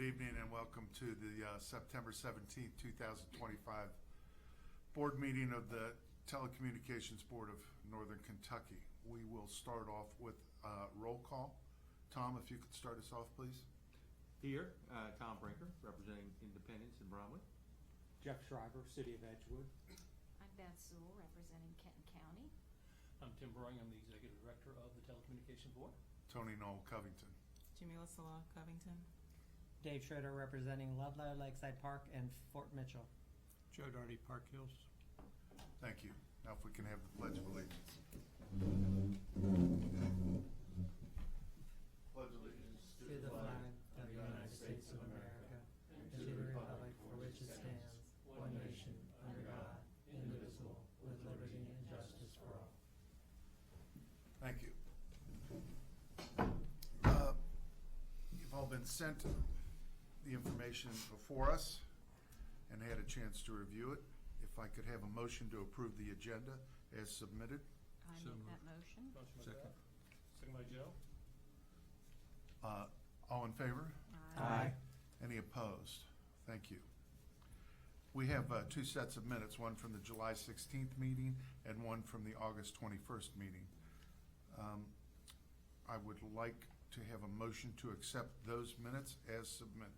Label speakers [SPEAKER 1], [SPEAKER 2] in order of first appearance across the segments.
[SPEAKER 1] evening and welcome to the September 17th, 2025 board meeting of the Telecommunications Board of Northern Kentucky. We will start off with roll call. Tom, if you could start us off, please.
[SPEAKER 2] Here, Tom Brinker, representing Independence in Bromley.
[SPEAKER 3] Jeff Schreiber, City of Edgewood.
[SPEAKER 4] I'm Beth Sewell, representing Kenton County.
[SPEAKER 5] I'm Tim Brewing, I'm the Executive Director of the Telecommunications Board.
[SPEAKER 1] Tony Knoll, Covington.
[SPEAKER 6] Jamila Salah, Covington.
[SPEAKER 7] Dave Schroeder representing Ludlow, Lakeside Park, and Fort Mitchell.
[SPEAKER 3] Joe Darty, Park Hills.
[SPEAKER 1] Thank you. Now if we can have the Pledge of Allegiance. Pledge allegiance
[SPEAKER 7] To the flag of the United States of America and to the republic for which it stands, one nation, under God, indivisible, with liberty and justice for all.
[SPEAKER 1] Thank you. You've all been sent the information before us and had a chance to review it. If I could have a motion to approve the agenda as submitted.
[SPEAKER 4] I
[SPEAKER 3] So
[SPEAKER 4] make
[SPEAKER 3] moved.
[SPEAKER 4] that motion.
[SPEAKER 5] Motion by
[SPEAKER 3] Second.
[SPEAKER 5] Beth, second by Joe.
[SPEAKER 1] All in favor?
[SPEAKER 7] Aye.
[SPEAKER 1] Any opposed? Thank you. We have two sets of minutes, one from the July 16th meeting and one from the August 21st meeting. I would like to have a motion to accept those minutes as submitted.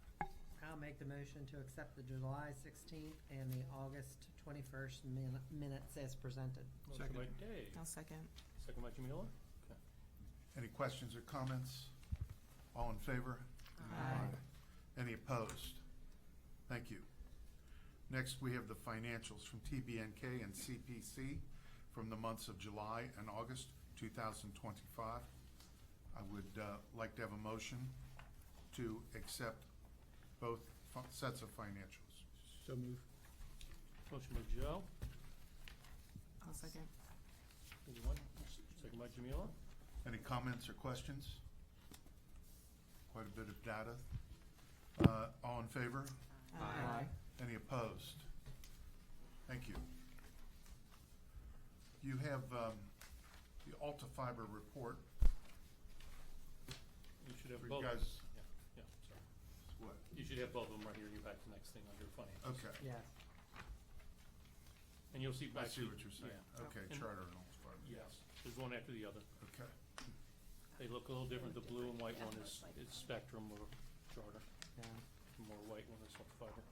[SPEAKER 7] I'll make the motion to accept the July 16th and the August 21st minutes as presented.
[SPEAKER 5] Motion by Dave,
[SPEAKER 6] I'll second.
[SPEAKER 5] second by Jamila. Okay.
[SPEAKER 1] Any questions or comments? All in favor?
[SPEAKER 6] Aye.
[SPEAKER 1] Any opposed? Thank you. Next, we have the financials from TBNK and CPC from the months of July and August 2025. I would like to have a motion to accept both sets of financials.
[SPEAKER 3] So moved.
[SPEAKER 5] Motion by Joe,
[SPEAKER 6] I'll second.
[SPEAKER 5] second by Jamila.
[SPEAKER 1] Any comments or questions? Quite a bit of data. All in favor?
[SPEAKER 6] Aye.
[SPEAKER 1] Any opposed? Thank you. You have the Alta Fiber report.
[SPEAKER 5] You should have
[SPEAKER 1] For
[SPEAKER 5] both.
[SPEAKER 1] you guys,
[SPEAKER 5] Yeah, sorry.
[SPEAKER 1] what?
[SPEAKER 5] You should have both of them right here. You back the next thing under financials.
[SPEAKER 1] Okay.
[SPEAKER 7] Yes.
[SPEAKER 5] And you'll see
[SPEAKER 1] I
[SPEAKER 5] back.
[SPEAKER 1] see what you're saying.
[SPEAKER 5] Yeah.
[SPEAKER 1] Okay,
[SPEAKER 5] And-
[SPEAKER 1] charter and Alta Fiber.
[SPEAKER 5] Yes, there's one after the other.
[SPEAKER 1] Okay.
[SPEAKER 5] They look a little different. The blue and white one is Spectrum or Charter.
[SPEAKER 7] Yeah.
[SPEAKER 5] The more white one is Fiber.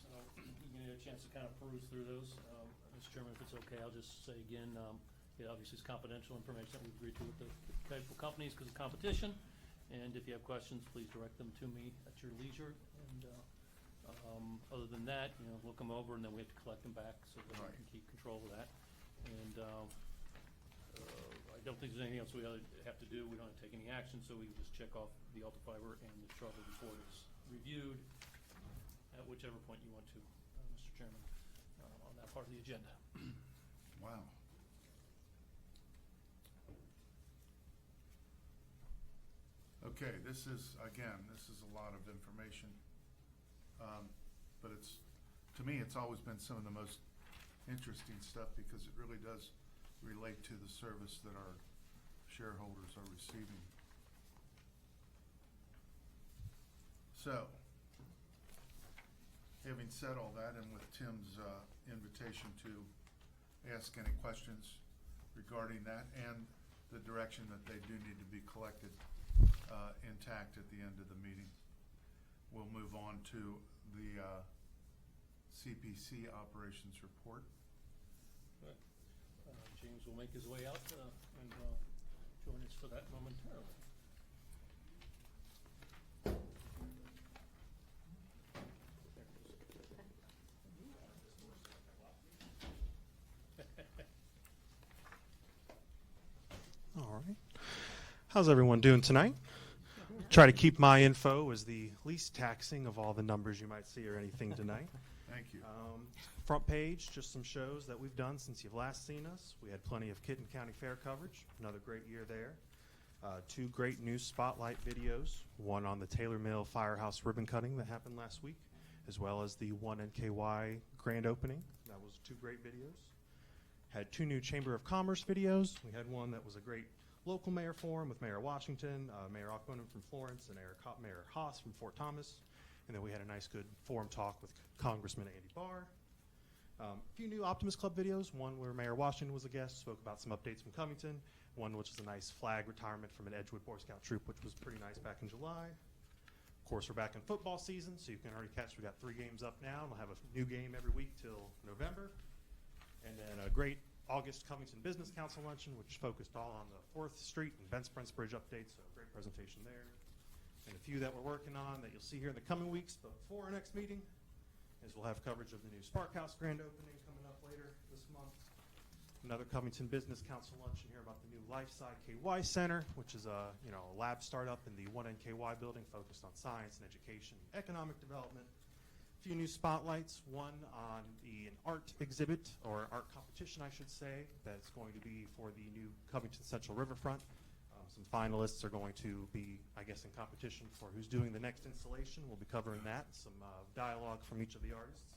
[SPEAKER 5] So you can get a chance to kind of peruse through those. Mr. Chairman, if it's okay, I'll just say again, it obviously is confidential information that we've agreed to with the cable companies because of competition. And if you have questions, please direct them to me at your leisure. And other than that, look them over and then we have to collect them back so that we
[SPEAKER 1] Right.
[SPEAKER 5] can keep control of that. And I don't think there's anything else we have to do. We don't have to take any action, so we can just check off the Alta Fiber and the charter report is reviewed at whichever point you want to, Mr. Chairman, on that part of the agenda.
[SPEAKER 1] Wow. Okay, this is a lot of information. But to me, it's always been some of the most interesting stuff because it really does relate to the service that our shareholders are receiving. So, having said all that, and with Tim's invitation to ask any questions regarding that and the direction that they do need to be collected intact at the end of the meeting, we'll move on to the CPC operations report.
[SPEAKER 5] James will make his way out and join us for that momentarily.
[SPEAKER 8] All right. How's everyone doing tonight? Try to keep my info as the least taxing of all the numbers you might see or anything tonight.
[SPEAKER 1] Thank you.
[SPEAKER 8] Front page, just some shows that we've done since you've last seen us. We had plenty of Kenton County Fair coverage, another great year there. Two great news spotlight videos, one on the Taylor Mill Firehouse ribbon cutting that happened last week, as well as the one NKY grand opening. That was two great videos. Had two new Chamber of Commerce videos. We had one that was a great local mayor forum with Mayor Washington, Mayor Aquino from Florence, and Mayor Haas from Fort Thomas. And then we had a nice, good forum talk with Congressman Andy Barr. A few new Optimist Club videos, one where Mayor Washington was a guest, spoke about some updates from Covington, one which is a nice flag retirement from an Edgewood Boy Scout troop, which was pretty nice back in July. Of course, we're back in football season, so you can already catch, we got 3 games up now, and we'll have a new game every week till November. And then a great August Covington Business Council luncheon, which focused all on the 4th Street and Ben Spence Bridge updates, so great presentation there. And a few that we're working on that you'll see here in the coming weeks, but before our next meeting, is we'll have coverage of the new Spark House grand opening coming up later this month. Another Covington Business Council luncheon here about the new Lifeside KY Center, which is a lab startup in the 1 NKY building focused on science and education, economic development. A few new spotlights, one on an art exhibit, or art competition I should say, that's going to be for the new Covington Central Riverfront. Some finalists are going to be, I guess, in competition for who's doing the next installation. We'll be covering that, some dialogue from each of the artists.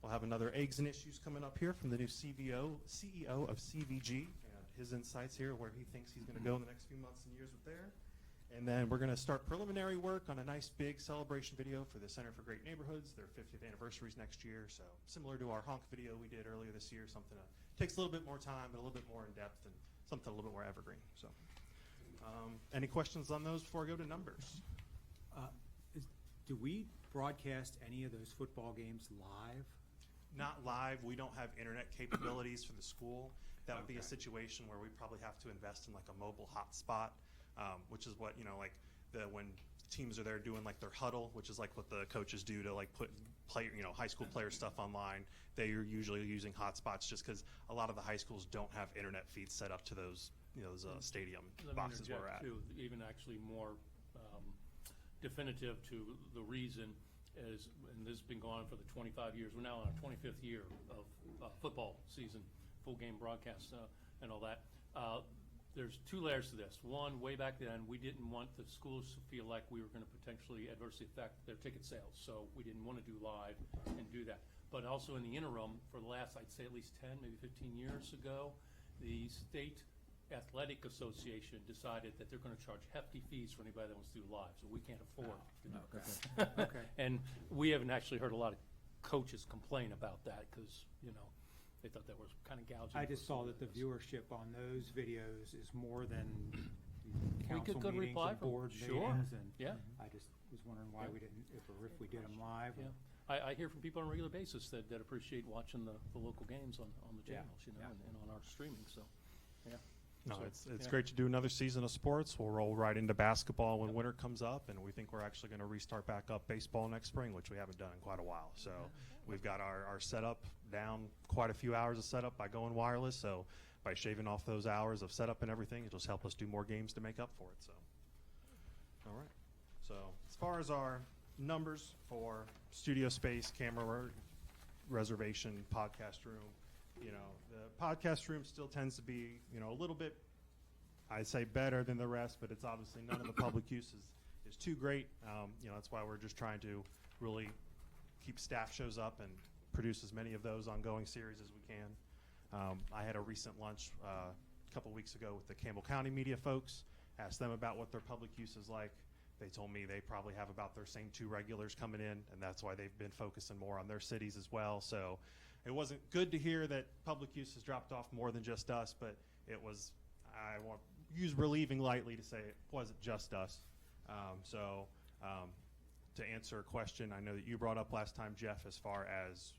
[SPEAKER 8] We'll have another Eggs and Issues coming up here from the new CEO of CVG, and his insights here, where he thinks he's going to go in the next few months and years with there. And then we're going to start preliminary work on a nice big celebration video for the Center for Great Neighborhoods. Their 50th anniversary is next year, so similar to our honk video we did earlier this year, something that takes a little bit more time, but a little bit more in depth, and something a little bit more evergreen. So, any questions on those before I go to numbers?
[SPEAKER 3] Do we broadcast any of those football games live?
[SPEAKER 8] Not live. We don't have internet capabilities for the school. That would be a
[SPEAKER 3] Okay.
[SPEAKER 8] situation where we probably have to invest in like a mobile hotspot, which is what, like when teams are there doing like their huddle, which is like what the coaches do to like put high school player stuff online. They are usually using hotspots just because a lot of the high schools don't have internet feeds set up to those stadium
[SPEAKER 5] Let me
[SPEAKER 8] boxes we're
[SPEAKER 5] interject,
[SPEAKER 8] at.
[SPEAKER 5] too, even actually more definitive to the reason is, and this has been going on for the 25 years, we're now on our 25th year of football season, full game broadcasts and all that. There's 2 layers to this. One, way back then, we didn't want the schools to feel like we were going to potentially adversely affect their ticket sales, so we didn't want to do live and do that. But also in the interim, for the last, I'd say at least 10, maybe 15 years ago, the state athletic association decided that they're going to charge hefty fees for anybody that wants to do live, so we can't afford to do that.
[SPEAKER 3] Okay.
[SPEAKER 5] And we haven't actually heard a lot of coaches complain about that because, they thought that was kind of gouging.
[SPEAKER 3] I
[SPEAKER 5] for
[SPEAKER 3] just saw
[SPEAKER 5] some
[SPEAKER 3] that the
[SPEAKER 5] business.
[SPEAKER 3] viewership on those videos is more than
[SPEAKER 5] We
[SPEAKER 3] council
[SPEAKER 5] could
[SPEAKER 3] meetings
[SPEAKER 5] reply
[SPEAKER 3] and
[SPEAKER 5] from-
[SPEAKER 3] board
[SPEAKER 5] sure.
[SPEAKER 3] meetings, and
[SPEAKER 5] Yeah.
[SPEAKER 3] I just was wondering why
[SPEAKER 5] Yeah.
[SPEAKER 3] we didn't, if we did them live.
[SPEAKER 5] Yeah, I hear from people on a regular basis that appreciate watching the local games on the
[SPEAKER 3] Yeah,
[SPEAKER 5] channels,
[SPEAKER 3] yeah.
[SPEAKER 5] and on our streaming, so, yeah.
[SPEAKER 8] No,
[SPEAKER 5] So,
[SPEAKER 8] it's
[SPEAKER 5] yeah.
[SPEAKER 8] great to do another season of sports. We'll roll right into basketball when winter comes up, and we think we're actually going to restart back up baseball next spring, which we haven't done in quite a while. So we've got our setup down, quite a few hours of setup by going wireless. So by shaving off those hours of setup and everything, it'll just help us do more games to make up for it. So, all right. So as far as our numbers for studio space, camera reservation, podcast room, the podcast room still tends to be, a little bit, I'd say, better than the rest, but it's obviously none of the public use is too great. That's why we're just trying to really keep staff shows up and produce as many of those ongoing series as we can. I had a recent lunch a couple weeks ago with the Campbell County media folks, asked them about what their public use is like. They told me they probably have about their same 2 regulars coming in, and that's why they've been focusing more on their cities as well. So it wasn't good to hear that public use has dropped off more than just us, but it was, I won't use relieving lightly to say it wasn't just us. To answer a question I know that you brought up last time, Jeff, as far as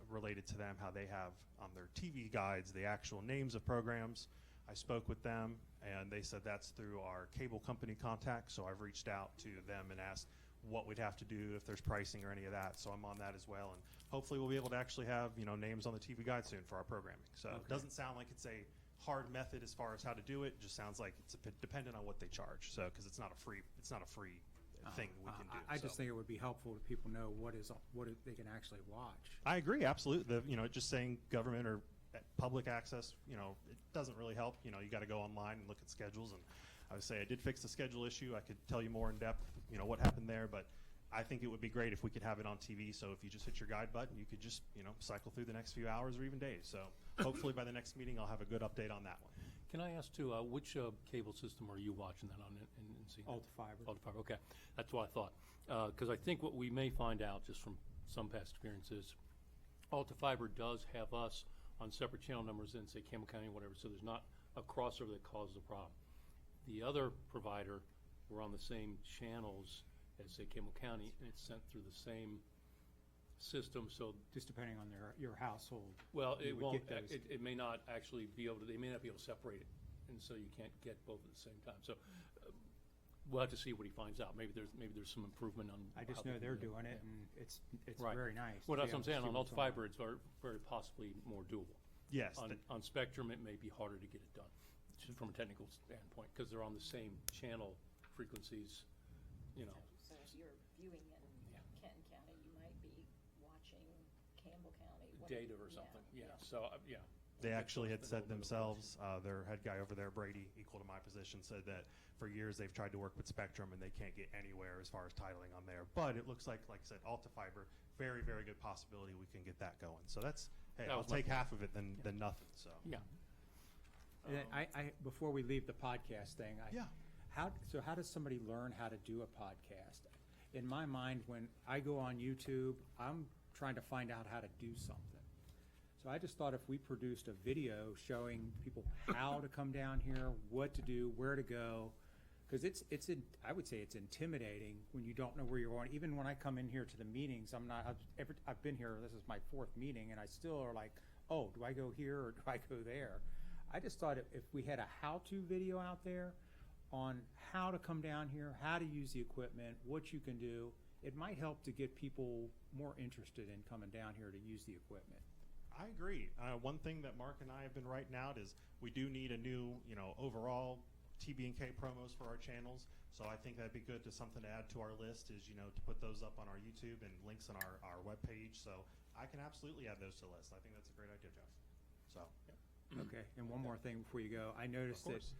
[SPEAKER 8] related to them, how they have on their TV guides the actual names of programs. I spoke with them, and they said that's through our cable company contact, so I've reached out to them and asked what we'd have to do, if there's pricing or any of that, so I'm on that as well, and hopefully we'll be able to actually have names on the TV guide soon for our programming. So It doesn't sound like it's a hard method as far as how to do it. It just sounds like it's dependent on what they charge, so because it's not a free thing we can do.
[SPEAKER 3] I just think it would be helpful to people know what they can actually watch.
[SPEAKER 8] I agree, absolutely. Just saying government or public access, it doesn't really help. You got to go online and look at schedules. And I would say I did fix the schedule issue. I could tell you more in depth, what happened there. But I think it would be great if we could have it on TV. So if you just hit your guide button, you could just, cycle through the next few hours or even days. So hopefully by the next meeting, I'll have a good update on that one.
[SPEAKER 5] Can I ask too, which cable system are you watching that on in NC?
[SPEAKER 3] Alta Fiber.
[SPEAKER 5] Alta Fiber, okay. That's what I thought. Because I think what we may find out, just from some past experiences, Alta Fiber does have us on separate channel numbers than, say, Campbell County or whatever, so there's not a crossover that causes a problem. The other provider, we're on the same channels as, say, Campbell County, and it's sent through the same system, so,
[SPEAKER 3] Just depending on your household.
[SPEAKER 5] well,
[SPEAKER 3] You
[SPEAKER 5] it
[SPEAKER 3] would
[SPEAKER 5] won't,
[SPEAKER 3] get those.
[SPEAKER 5] it may not actually be able to, they may not be able to separate it, and so you can't get both at the same time. So we'll have to see what he finds out. Maybe there's some improvement on.
[SPEAKER 3] I just
[SPEAKER 5] how
[SPEAKER 3] know
[SPEAKER 5] they
[SPEAKER 3] they're
[SPEAKER 5] do
[SPEAKER 3] doing
[SPEAKER 5] that.
[SPEAKER 3] it, and it's
[SPEAKER 5] Right.
[SPEAKER 3] very nice.
[SPEAKER 5] Well,
[SPEAKER 3] to
[SPEAKER 5] that's
[SPEAKER 3] be
[SPEAKER 5] what I'm
[SPEAKER 3] able to
[SPEAKER 5] saying.
[SPEAKER 3] see
[SPEAKER 5] On
[SPEAKER 3] what's
[SPEAKER 5] Alta Fiber, it's very possibly more doable.
[SPEAKER 8] Yes.
[SPEAKER 5] On Spectrum, it may be harder to get it done, just from a technical standpoint, because they're on the same channel frequencies, you know.
[SPEAKER 4] So if you're viewing in
[SPEAKER 5] Yeah.
[SPEAKER 4] Kenton County, you might be watching Campbell County.
[SPEAKER 5] Data or something, yeah. So, yeah.
[SPEAKER 8] They actually had
[SPEAKER 5] It's
[SPEAKER 8] said
[SPEAKER 5] a little bit of a
[SPEAKER 8] themselves, their head guy over there, Brady, equal to my position, said that for years they've tried to work with Spectrum and they can't get anywhere as far as titling on there. But it looks like I said, Alta Fiber, very, very good possibility we can get that going. So that's, hey,
[SPEAKER 5] That
[SPEAKER 8] I'll
[SPEAKER 5] was my
[SPEAKER 8] take
[SPEAKER 5] point.
[SPEAKER 8] half of it than nothing, so.
[SPEAKER 5] Yeah.
[SPEAKER 3] And then I before we leave the podcast thing,
[SPEAKER 8] Yeah.
[SPEAKER 3] how does somebody learn how to do a podcast? In my mind, when I go on YouTube, I'm trying to find out how to do something. So I just thought if we produced a video showing people how to come down here, what to do, where to go, because I would say it's intimidating when you don't know where you're going. Even when I come in here to the meetings, I've been here, this is my 4th meeting, and I still are like, oh, do I go here or do I go there? I just thought if we had a how-to video out there on how to come down here, how to use the equipment, what you can do, it might help to get people more interested in coming down here to use the equipment.
[SPEAKER 8] I agree. One thing that Mark and I have been writing out is we do need a new, overall TB&K promos for our channels. So I think that'd be good to something to add to our list is, to put those up on our YouTube and links on our webpage. So I can absolutely add those to the list. I think that's a great idea, Jeff. So.
[SPEAKER 3] Okay, and one more thing before you go. I noticed
[SPEAKER 5] Of
[SPEAKER 3] that
[SPEAKER 5] course.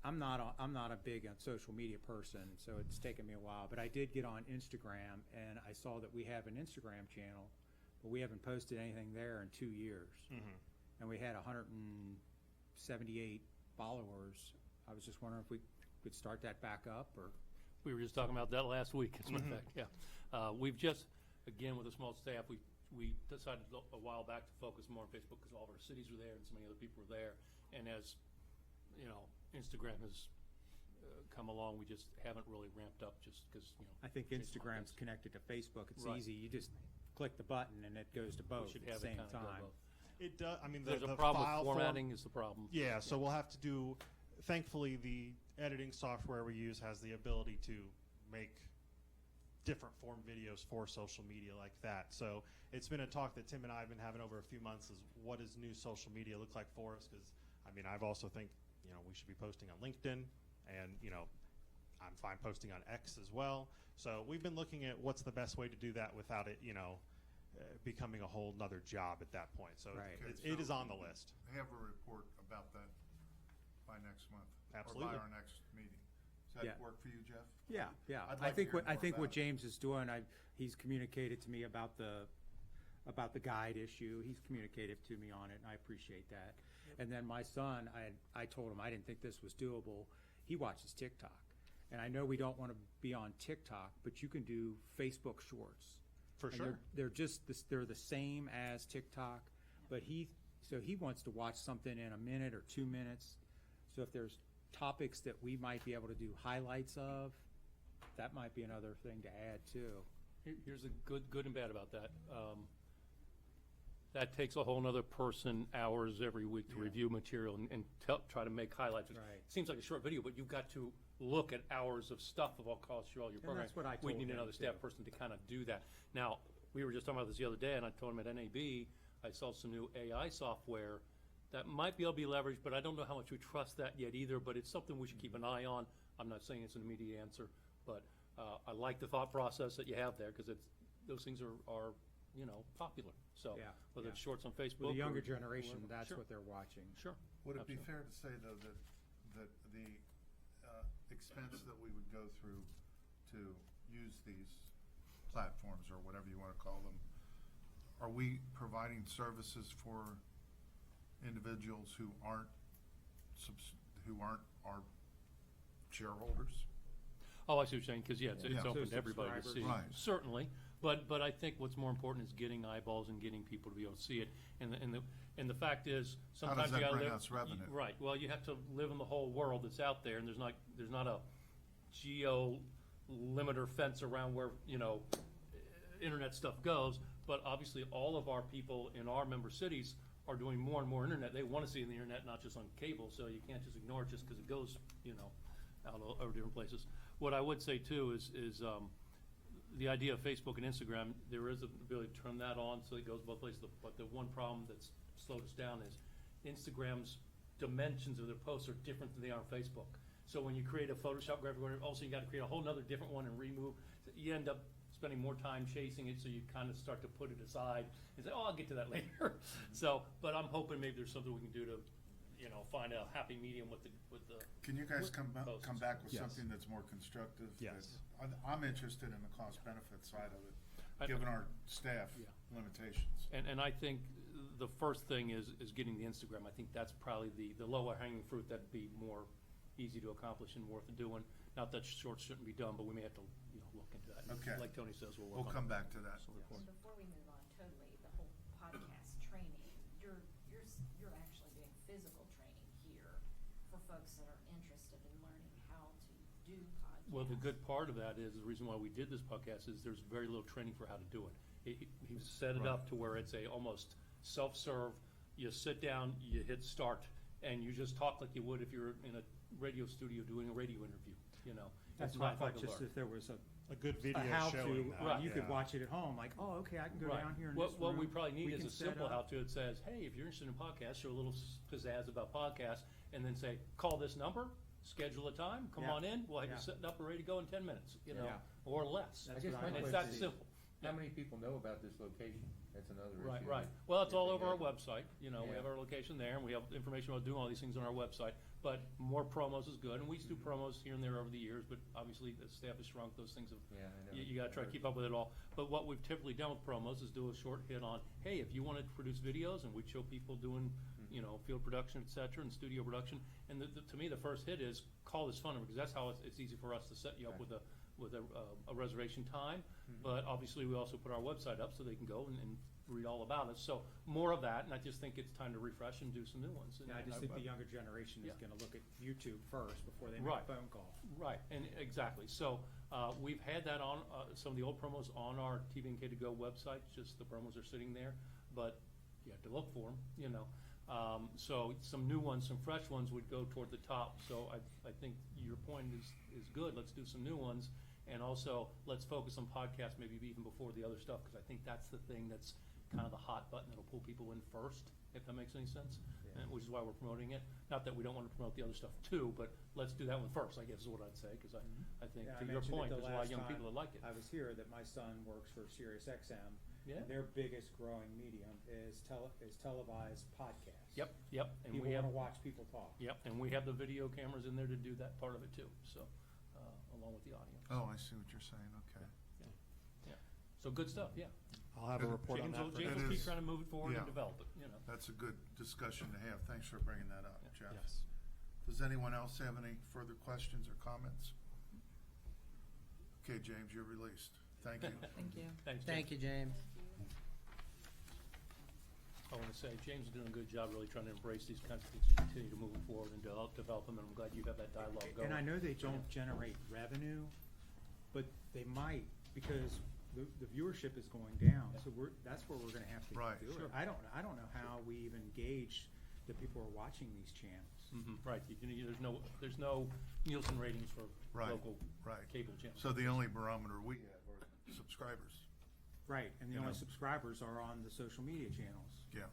[SPEAKER 3] I'm not a big social media person, so it's taken me a while. But I did get on Instagram, and I saw that we have an Instagram channel, but we haven't posted anything there in 2 years.
[SPEAKER 8] Mm-hmm.
[SPEAKER 3] And we had 178 followers. I was just wondering if we could start that back up, or
[SPEAKER 5] We were just talking about that last week, as a matter of
[SPEAKER 8] Mhm.
[SPEAKER 5] fact, yeah. We've just, again, with a small staff, we decided a while back to focus more on Facebook because all of our cities were there and so many other people were there. And as, Instagram has come along, we just haven't really ramped up just because,
[SPEAKER 3] I think
[SPEAKER 5] change
[SPEAKER 3] Instagram's
[SPEAKER 5] contents.
[SPEAKER 3] connected to Facebook. It's
[SPEAKER 5] Right.
[SPEAKER 3] easy. You just click the button and it goes to both
[SPEAKER 5] We should
[SPEAKER 3] at the
[SPEAKER 5] have it
[SPEAKER 3] same
[SPEAKER 5] kind of go
[SPEAKER 3] time.
[SPEAKER 5] both.
[SPEAKER 8] It does. I mean,
[SPEAKER 5] There's
[SPEAKER 8] the
[SPEAKER 5] a problem
[SPEAKER 8] file
[SPEAKER 5] with
[SPEAKER 8] form-
[SPEAKER 5] formatting is the problem.
[SPEAKER 8] Yeah, so we'll have to do. Thankfully, the editing software we use has the ability to make different form videos for social media like that. So it's been a talk that Tim and I have been having over a few months is what does new social media look like for us? Because I've also think we should be posting on LinkedIn, and I'm fine posting on X as well. So we've been looking at what's the best way to do that without it becoming a whole nother job at that point. So
[SPEAKER 3] Right.
[SPEAKER 8] it is on the list.
[SPEAKER 1] Have a report about that by next month.
[SPEAKER 8] Absolutely.
[SPEAKER 1] Or by our next meeting. Does that
[SPEAKER 3] Yeah.
[SPEAKER 1] work for you, Jeff?
[SPEAKER 3] Yeah.
[SPEAKER 1] I'd
[SPEAKER 3] I
[SPEAKER 1] like to
[SPEAKER 3] think
[SPEAKER 1] hear
[SPEAKER 3] what
[SPEAKER 1] more about it.
[SPEAKER 3] James is doing, he's communicated to me about the guide issue. He's communicated to me on it, and I appreciate that. And then my son, I told him I didn't think this was doable. He watches TikTok, and I know we don't want to be on TikTok, but you can do Facebook Shorts.
[SPEAKER 8] For
[SPEAKER 3] And
[SPEAKER 8] sure.
[SPEAKER 3] they're the same as TikTok, but he wants to watch something in a minute or 2 minutes. So if there's topics that we might be able to do highlights of, that might be another thing to add too.
[SPEAKER 5] Here's the good and bad about that. That takes a whole nother person hours every week to
[SPEAKER 1] Yeah.
[SPEAKER 5] review material and try to make highlights.
[SPEAKER 3] Right.
[SPEAKER 5] It seems like a short video, but you've got to look at hours of stuff of all costs through all your
[SPEAKER 3] And
[SPEAKER 5] programs.
[SPEAKER 3] that's what I
[SPEAKER 5] We
[SPEAKER 3] told
[SPEAKER 5] need
[SPEAKER 3] him,
[SPEAKER 5] another staff
[SPEAKER 3] too.
[SPEAKER 5] person to kind of do that. Now, we were just talking about this the other day, and I told him at NAB, I saw some new AI software that might be able to be leveraged, but I don't know how much we trust that yet either, but it's something we should keep an eye on. I'm not saying it's an immediate answer, but I like the thought process that you have there, because those things are popular. So
[SPEAKER 3] Yeah,
[SPEAKER 5] whether
[SPEAKER 3] yeah.
[SPEAKER 5] it's shorts on Facebook.
[SPEAKER 3] For the younger
[SPEAKER 5] or
[SPEAKER 3] generation,
[SPEAKER 5] whatever.
[SPEAKER 3] that's
[SPEAKER 5] Sure.
[SPEAKER 3] what they're watching.
[SPEAKER 5] Sure.
[SPEAKER 1] Would it be
[SPEAKER 5] Absolutely.
[SPEAKER 1] fair to say, though, that the expense that we would go through to use these platforms, or whatever you want to call them, are we providing services for individuals who aren't who aren't our shareholders?
[SPEAKER 5] Oh, I see what you're saying, because, yeah, it's
[SPEAKER 1] Yeah.
[SPEAKER 5] open
[SPEAKER 3] So
[SPEAKER 5] to everybody to see.
[SPEAKER 3] subscribers.
[SPEAKER 1] Right.
[SPEAKER 5] Certainly, but I think what's more important is getting eyeballs and getting people to be able to see it. And the fact is,
[SPEAKER 1] How does
[SPEAKER 5] sometimes you
[SPEAKER 1] that
[SPEAKER 5] gotta
[SPEAKER 1] bring
[SPEAKER 5] live.
[SPEAKER 1] us revenue?
[SPEAKER 5] Right, well, you have to live in the whole world that's out there, and there's not a geo limiter fence around where, internet stuff goes. But obviously, all of our people in our member cities are doing more and more internet. They want to see the internet, not just on cable, so you can't just ignore it just because it goes, out over different places. What I would say too is the idea of Facebook and Instagram, there is an ability to turn that on so it goes both places. But the one problem that's slowed us down is Instagram's dimensions of their posts are different than they are on Facebook. So when you create a Photoshop graphic, also you got to create a whole nother different one and remove. You end up spending more time chasing it, so you kind of start to put it aside and say, "Oh, I'll get to that later." So, but I'm hoping maybe there's something we can do to, find a happy medium with the.
[SPEAKER 1] Can you guys come
[SPEAKER 5] Posts.
[SPEAKER 1] back with
[SPEAKER 8] Yes.
[SPEAKER 1] something that's more constructive?
[SPEAKER 8] Yes.
[SPEAKER 1] I'm interested in the cost benefit side of
[SPEAKER 5] I-
[SPEAKER 1] it, given our staff
[SPEAKER 5] Yeah.
[SPEAKER 1] limitations.
[SPEAKER 5] And I think the first thing is getting the Instagram. I think that's probably the lower hanging fruit that'd be more easy to accomplish and worth doing. Not that short shouldn't be done, but we may have to, look into that.
[SPEAKER 1] Okay.
[SPEAKER 5] Like Tony says, we'll work
[SPEAKER 1] We'll
[SPEAKER 5] on
[SPEAKER 1] come
[SPEAKER 5] it.
[SPEAKER 1] back to that.
[SPEAKER 5] So
[SPEAKER 4] And before we move on totally, the whole podcast training, you're actually doing physical training here for folks that are interested in learning how to do podcasts.
[SPEAKER 5] Well, the good part of that is, the reason why we did this podcast is there's very little training for how to do it. He set it
[SPEAKER 1] Right.
[SPEAKER 5] up to where it's a almost self-serve, you sit down, you hit start, and you just talk like you would if you were in a radio studio doing a radio interview,
[SPEAKER 3] That's
[SPEAKER 5] It's
[SPEAKER 3] why I
[SPEAKER 5] not
[SPEAKER 3] thought
[SPEAKER 5] hard to
[SPEAKER 3] just
[SPEAKER 5] learn.
[SPEAKER 3] if there was
[SPEAKER 8] A good
[SPEAKER 3] a
[SPEAKER 8] video
[SPEAKER 3] how-to,
[SPEAKER 8] showing that.
[SPEAKER 5] Right.
[SPEAKER 3] you could
[SPEAKER 8] yeah.
[SPEAKER 3] watch it at home, like, oh, okay, I can go
[SPEAKER 5] Right.
[SPEAKER 3] down here in this room.
[SPEAKER 5] What we probably need
[SPEAKER 3] we
[SPEAKER 5] is
[SPEAKER 3] can
[SPEAKER 5] a
[SPEAKER 3] set
[SPEAKER 5] simple
[SPEAKER 3] up.
[SPEAKER 5] how-to that says, hey, if you're interested in podcasts, show a little pizzazz about podcasts, and then say, call this number, schedule a time, come
[SPEAKER 3] Yeah.
[SPEAKER 5] on in, we'll have you
[SPEAKER 3] Yeah.
[SPEAKER 5] set up and ready to go in 10 minutes,
[SPEAKER 3] Yeah.
[SPEAKER 5] or less.
[SPEAKER 3] That's
[SPEAKER 9] I guess
[SPEAKER 3] what
[SPEAKER 9] my
[SPEAKER 5] And it's
[SPEAKER 9] question
[SPEAKER 5] that
[SPEAKER 9] is,
[SPEAKER 5] simple.
[SPEAKER 9] how many people know about this location? That's another issue.
[SPEAKER 5] Right. Well, it's all
[SPEAKER 9] If
[SPEAKER 5] over
[SPEAKER 9] they
[SPEAKER 5] our
[SPEAKER 9] get-
[SPEAKER 5] website, we
[SPEAKER 9] Yeah.
[SPEAKER 5] have our location there, and we have information about doing all these things on our website, but more promos is good, and we used to do promos here and there over the years, but obviously the staff has shrunk, those things have,
[SPEAKER 9] Yeah, I know.
[SPEAKER 5] you gotta try to keep up with it all. But what we've typically done with promos is do a short hit on, hey, if you wanted to produce videos, and we'd show people doing, field production, et cetera, and studio production, and to me, the first hit is call this phone number, because that's how it's easy for us to set you up
[SPEAKER 9] Right.
[SPEAKER 5] with a reservation time. But obviously, we also put our website up so they can go and read all about us. So more of that, and I just think it's time to refresh and do some new ones. And
[SPEAKER 3] Yeah, I just think the younger generation is
[SPEAKER 5] Yeah.
[SPEAKER 3] gonna look at YouTube first before they make
[SPEAKER 5] Right.
[SPEAKER 3] a phone call.
[SPEAKER 5] Right, and exactly. So we've had that on, some of the old promos on our TVNK to Go website, just the promos are sitting there, but you have to look for them, So some new ones, some fresh ones would go toward the top. So I think your point is good. Let's do some new ones. And also, let's focus on podcasts maybe even before the other stuff, because I think that's the thing that's kind of the hot button that'll pull people in first, if that makes any sense.
[SPEAKER 3] Yeah.
[SPEAKER 5] And which is why we're promoting it. Not that we don't want to promote the other stuff too, but let's do that one first, I guess is what I'd say, because I think,
[SPEAKER 3] Yeah, I
[SPEAKER 5] to your
[SPEAKER 3] mentioned it
[SPEAKER 5] point,
[SPEAKER 3] the
[SPEAKER 5] there's a lot of
[SPEAKER 3] last
[SPEAKER 5] young
[SPEAKER 3] time
[SPEAKER 5] people that like it.
[SPEAKER 3] I was here, that my son works for Sirius XM.
[SPEAKER 5] Yeah.
[SPEAKER 3] And their biggest growing medium is televised podcasts.
[SPEAKER 5] Yep. And
[SPEAKER 3] People
[SPEAKER 5] we have,
[SPEAKER 3] wanna watch people talk.
[SPEAKER 5] yep, and we have the video cameras in there to do that part of it too, so, along with the audio.
[SPEAKER 1] Oh, I see what you're saying, okay.
[SPEAKER 5] Yeah. So good stuff, yeah.
[SPEAKER 8] I'll have a report on
[SPEAKER 5] James
[SPEAKER 8] that.
[SPEAKER 5] will,
[SPEAKER 8] for
[SPEAKER 5] James
[SPEAKER 8] next
[SPEAKER 5] will
[SPEAKER 1] It
[SPEAKER 5] keep
[SPEAKER 1] is-
[SPEAKER 5] trying to move it forward and
[SPEAKER 1] yeah.
[SPEAKER 5] develop it,
[SPEAKER 1] That's a good discussion to have. Thanks for bringing that up,
[SPEAKER 5] Yeah.
[SPEAKER 1] Jeff.
[SPEAKER 8] Yes.
[SPEAKER 1] Does anyone else have any further questions or comments? Okay, James, you're released. Thank you.
[SPEAKER 6] Thank you.
[SPEAKER 5] Thanks, James.
[SPEAKER 7] Thank you, James.
[SPEAKER 5] I want to say, James is doing a good job really trying to embrace these kinds of things, and continue to move forward and develop them, and I'm glad you have that dialogue going.
[SPEAKER 3] And I know they don't generate revenue, but they might, because the viewership is going down, so that's where we're gonna have to
[SPEAKER 1] Right.
[SPEAKER 3] do it.
[SPEAKER 5] Sure.
[SPEAKER 3] I don't know how we even gauge that people are watching these channels.
[SPEAKER 5] Right, there's no Nielsen ratings for
[SPEAKER 1] Right,
[SPEAKER 5] local
[SPEAKER 1] right.
[SPEAKER 5] cable channels.
[SPEAKER 1] So the only barometer we have are subscribers.
[SPEAKER 3] Right, and the
[SPEAKER 1] You
[SPEAKER 3] only
[SPEAKER 1] know.
[SPEAKER 3] subscribers are on the social media channels.
[SPEAKER 1] Yeah.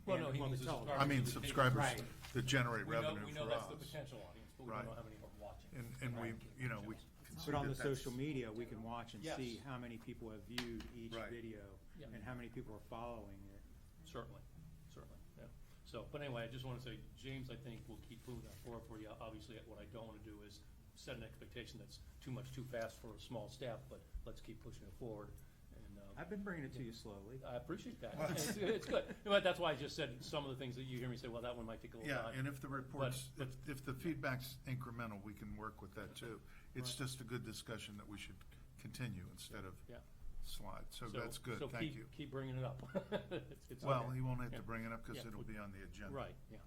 [SPEAKER 5] Well,
[SPEAKER 3] and
[SPEAKER 5] no, he
[SPEAKER 3] on
[SPEAKER 5] means
[SPEAKER 3] the
[SPEAKER 5] the
[SPEAKER 3] television.
[SPEAKER 1] I mean,
[SPEAKER 5] to the cable-
[SPEAKER 1] subscribers
[SPEAKER 3] Right.
[SPEAKER 1] that generate
[SPEAKER 5] We know
[SPEAKER 1] revenue for
[SPEAKER 5] that's the
[SPEAKER 1] us.
[SPEAKER 5] potential audience, but we
[SPEAKER 1] Right.
[SPEAKER 5] don't know how many are watching.
[SPEAKER 1] And we, you know, we can see
[SPEAKER 3] But on the
[SPEAKER 1] that that's-
[SPEAKER 3] social media, we can watch and
[SPEAKER 5] Yes.
[SPEAKER 3] see how many people have viewed each
[SPEAKER 1] Right.
[SPEAKER 3] video
[SPEAKER 5] Yeah.
[SPEAKER 3] and how many people are following it.
[SPEAKER 5] Certainly, yeah. So, but anyway, I just want to say, James, I think will keep moving that forward for you. Obviously, what I don't want to do is set an expectation that's too much too fast for a small staff, but let's keep pushing it forward. And
[SPEAKER 3] I've been bringing it to you slowly.
[SPEAKER 5] I appreciate that.
[SPEAKER 1] Well-
[SPEAKER 5] It's good. But that's why I just said some of the things that you hear me say, well, that one might take a little
[SPEAKER 1] Yeah,
[SPEAKER 5] time.
[SPEAKER 1] and if the reports,
[SPEAKER 5] But-
[SPEAKER 1] if the feedback's incremental, we can work with that too. It's
[SPEAKER 5] Right.
[SPEAKER 1] just a good discussion that we should continue instead of
[SPEAKER 5] Yeah.
[SPEAKER 1] slide. So that's good,
[SPEAKER 5] so
[SPEAKER 1] thank you.
[SPEAKER 5] keep bringing it up. It's
[SPEAKER 1] Well,
[SPEAKER 5] okay.
[SPEAKER 1] he won't have
[SPEAKER 5] Yeah.
[SPEAKER 1] to bring it up because
[SPEAKER 5] Yeah.
[SPEAKER 1] it'll be on the agenda.
[SPEAKER 5] Right, yeah.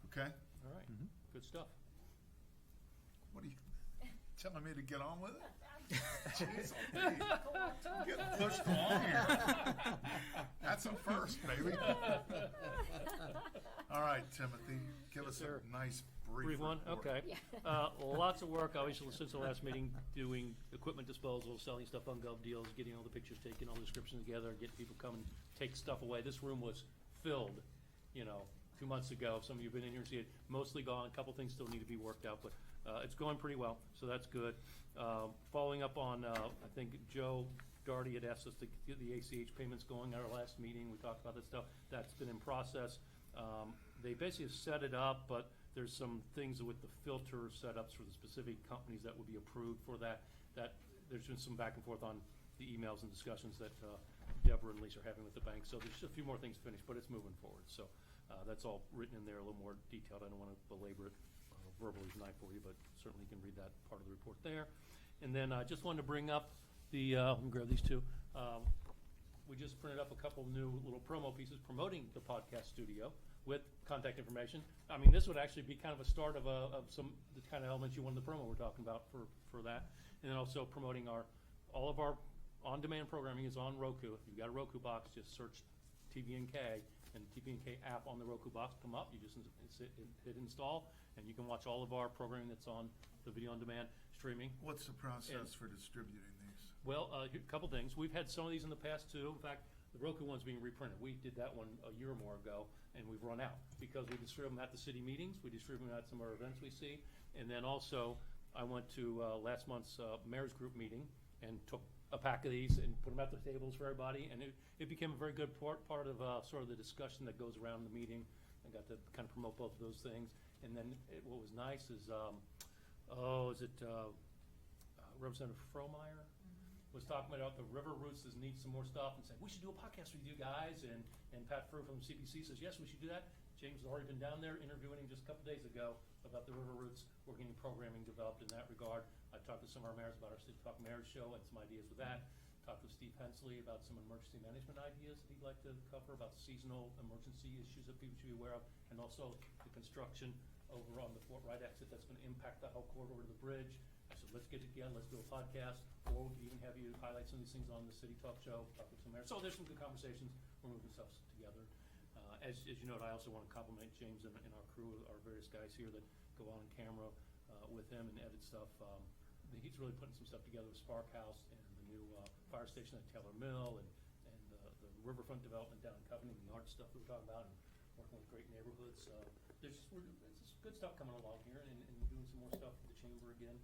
[SPEAKER 1] Okay?
[SPEAKER 5] All right,
[SPEAKER 3] Mhm.
[SPEAKER 5] good stuff.
[SPEAKER 1] What are you, telling me to get on with it? Jeez, I'm getting pushed along here. That's a first, baby. All right, Timothy, give
[SPEAKER 5] Yes,
[SPEAKER 1] us
[SPEAKER 5] sir.
[SPEAKER 1] a nice brief
[SPEAKER 5] Brief one,
[SPEAKER 1] report.
[SPEAKER 5] okay.
[SPEAKER 4] Yeah.
[SPEAKER 5] Lots of work, obviously, since the last meeting, doing equipment disposal, selling stuff on Gov Deals, getting all the pictures taken, all the descriptions together, getting people come and take stuff away. This room was filled, 2 months ago. Some of you have been in here and see it, mostly gone. A couple things still need to be worked out, but it's going pretty well, so that's good. Following up on, I think Joe Darty had asked us to get the ACH payments going at our last meeting. We talked about that stuff. That's been in process. They basically have set it up, but there's some things with the filter setups for the specific companies that would be approved for that. There's been some back and forth on the emails and discussions that Deborah and Lisa are having with the bank. So there's just a few more things to finish, but it's moving forward. So that's all written in there, a little more detailed. I don't want to belabor it verbally tonight for you, but certainly you can read that part of the report there. And then I just wanted to bring up let me grab these two. We just printed up a couple new little promo pieces promoting the podcast studio with contact information. I mean, this would actually be kind of a start of some the kind of elements you want in the promo we're talking about for that. And then also promoting all of our on-demand programming is on Roku. If you've got a Roku box, just search TBNK and the TBNK app on the Roku box come up. You just hit install, and you can watch all of our programming that's on the video on demand streaming.
[SPEAKER 1] What's the process for distributing these?
[SPEAKER 5] Well, a couple things. We've had some of these in the past too. In fact, the Roku one's being reprinted. We did that one a year or more ago, and we've run out because we distribute them at the city meetings. We distribute them at some of our events we see. And then also, I went to last month's mayor's group meeting and took a pack of these and put them at the tables for everybody. And it became a very good part of sort of the discussion that goes around the meeting. I got to kind of promote both of those things. And then what was nice is, Representative Frohmeyer was talking about the river routes that need some more stuff and said, we should do a podcast with you guys. And Pat Frew from CPC says, yes, we should do that. James has already been down there interviewing him just a couple days ago about the river routes. We're getting programming developed in that regard. I talked to some of our mayors about our City Talk Mayors show and some ideas with that. Talked with Steve Hensley about some emergency management ideas that he'd like to cover about seasonal emergency issues that people should be aware of, and also the construction over on the Fort Wright exit that's going to impact the whole corridor to the bridge. I said, let's get together, let's do a podcast, or we could even have you highlight some of these things on the City Talk show, talk with some mayors. So there's some good conversations. We're moving stuff together. As you note, I also want to compliment James and our crew, our various guys here that go on camera with him and edit stuff. He's really putting some stuff together with Spark House and the new fire station at Taylor Mill and the riverfront development down in Covenant, the art stuff we were talking about, and working with great neighborhoods. There's just good stuff coming along here, and doing some more stuff with the chamber again.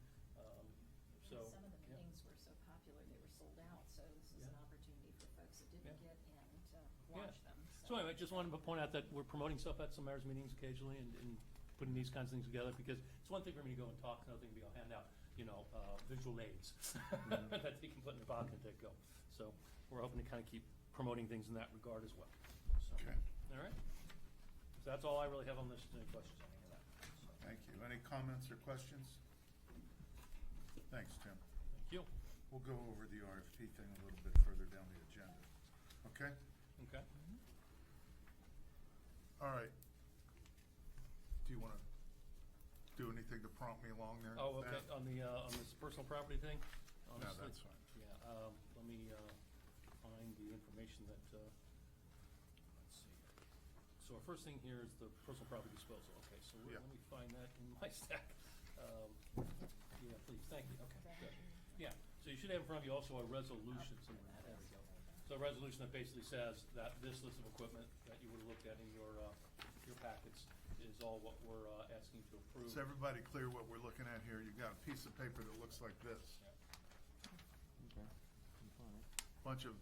[SPEAKER 4] Some of the meetings were so popular, they were sold out, so this is an opportunity for folks that didn't get in to watch them.
[SPEAKER 5] So anyway, just wanted to point out that we're promoting stuff at some mayor's meetings occasionally and putting these kinds of things together, because it's one thing for me to go and talk, another thing to be able to hand out, visual aids that they can put in their pocket and take go. So we're hoping to kind of keep promoting things in that regard as well. So,
[SPEAKER 1] Okay.
[SPEAKER 5] all right. So that's all I really have on this. Any questions on any of that? So,
[SPEAKER 1] Thank you. Any comments or questions? Thanks, Tim.
[SPEAKER 5] thank you.
[SPEAKER 1] We'll go over the RFP thing a little bit further down the agenda. Okay?
[SPEAKER 5] Okay.
[SPEAKER 1] All right. Do you want to do anything to prompt me along there?
[SPEAKER 5] Oh, okay.
[SPEAKER 1] Matt?
[SPEAKER 5] On this personal property thing.
[SPEAKER 1] No,
[SPEAKER 5] Honestly,
[SPEAKER 1] that's fine.
[SPEAKER 5] Yeah. Let me find the information that. Let's see. So our first thing here is the personal property disposal. Okay. So
[SPEAKER 1] Yeah.
[SPEAKER 5] let me find that in my stack. Yeah, please. Thank you. Okay. Good. Yeah. So you should have in front of you also a resolution. Somewhere. There we go. So a resolution that basically says that this list of equipment that you would have looked at in your packets is all what we're asking to approve.
[SPEAKER 1] Is everybody clear what we're looking at here? You've got a piece of paper that looks like this.
[SPEAKER 9] Okay.
[SPEAKER 1] Bunch of